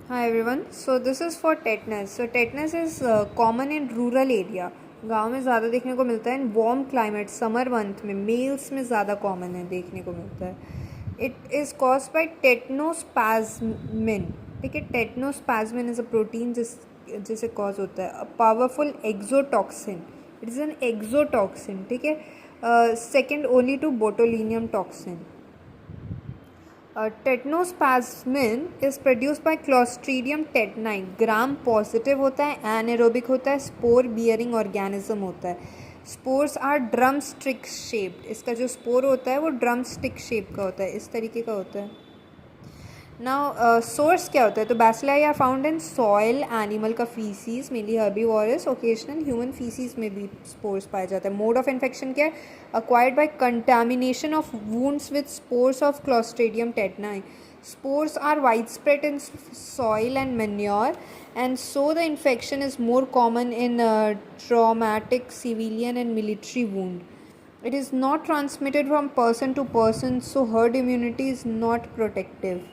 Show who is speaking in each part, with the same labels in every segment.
Speaker 1: Hi everyone. So this is for tetanus. So tetanus is common in rural area. गांव में ज़्यादा देखने को मिलता है. In warm climate summer month में मेल्स में ज़्यादा कॉमन है, देखने को मिलता है. It is caused by tetanospasmin. ठीक है, टेटनोस्पैज्मिन इज़ अ प्रोटीन जिसे कॉज होता है. A powerful exotoxin. It is an exotoxin. ठीक है, second only to botulinum toxin. Tetanospasmin is produce by Clostridium tetani. Gram positive होता है, एनारोबिक होता है, स्पोर बियरिंग ऑर्गेनिज्म होता है. Spores are drumstick shaped. इसका जो स्पोर होता है वो ड्रम स्टिक शेप का होता है, इस तरीके का होता है. नाउ सोर्स क्या होता है? तो bacilli are found in soil, animal का faeces, mainly herbivorous, occasional human faeces में भी स्पोर्स पाया जाता है. मोड ऑफ इन्फेक्शन क्या है? Acquired bye contamination of wounds with spores of clostridium टेटनाई. Spores are widespread in soil and manure, and so the infection is more common in traumatic civilian and military wound. It is not transmitted from person to person, so herd immunity is not protective.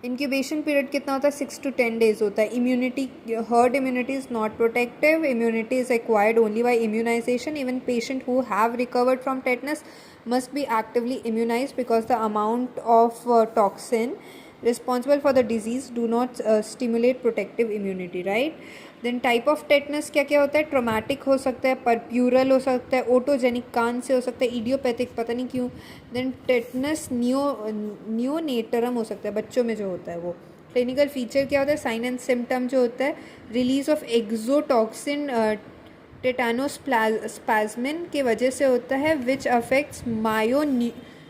Speaker 1: Incubation period कितना होता है? 6 to 10 days होता है. Immunity, herd immunity is not protective. Immunity is acquired only by immunization. Even patient who have recovered from tetanus must be actively immunized because the amount of toxin responsible for the disease do not stimulate protective immunity, right? Then type of tetanus क्या क्या होता है? Traumatic हो सकता है, puerperal हो सकता है, ओटोजेनिक कान से हो सकता है, इडियोपैथिक पता नहीं क्यों. देन टेटनस नियोनेटरम हो सकता है, बच्चों में जो होता है वो. क्लिनिकल फीचर क्या होता है? साइन एंड सिम्टम जो होता है, रिलीज ऑफ एक्सोटॉक्सिन टेटानोस्पैज्मिन के वजह से होता है, विच अफेक्ट्स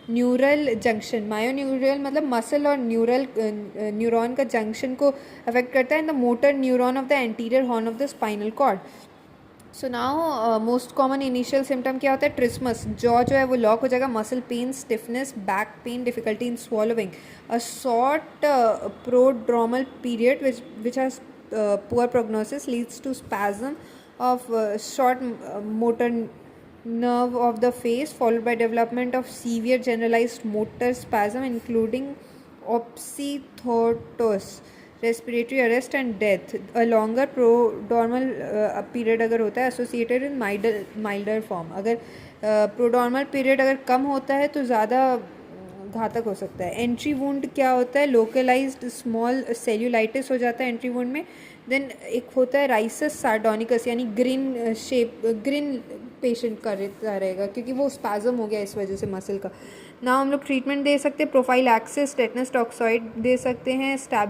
Speaker 1: न्यूरल जंक्शन. मायोन्यूरल मतलब मसल और न्यूरॉन का जंक्शन को अफेक्ट करता है, in the motor neuron of the anterior horn of the spinal cord. So now most common initial symptom क्या होता है? ट्रिस्मस. जॉ जो है वो लॉक हो जाएगा. Muscle pain, stiffness, back pain, difficulty in swallowing. A short prodromal period which has poor prognosis leads to spasm of short motor nerve of the face, followed by development of severe generalized motor spasm including opisthotos, respiratory arrest and death. A longer prodromal period अगर होता है associated in milder form. अगर prodromal period अगर कम होता है तो ज़्यादा घातक हो सकता है. एंट्री वुंड क्या होता है? लोकलाइज्ड स्मॉल सेल्यूलाइटिस हो जाता है एंट्री वुंड में. देन एक होता है राइसस सार्डोनिकस, यानी ग्रीन पेशेंट करता रहेगा क्योंकि वो स्पैज़म हो गया इस वजह से मसल का. ना हम लोग ट्रीटमेंट दे सकते हैं. प्रोफाइलैक्सिस टेटनस टॉक्सॉइड दे सकते हैं.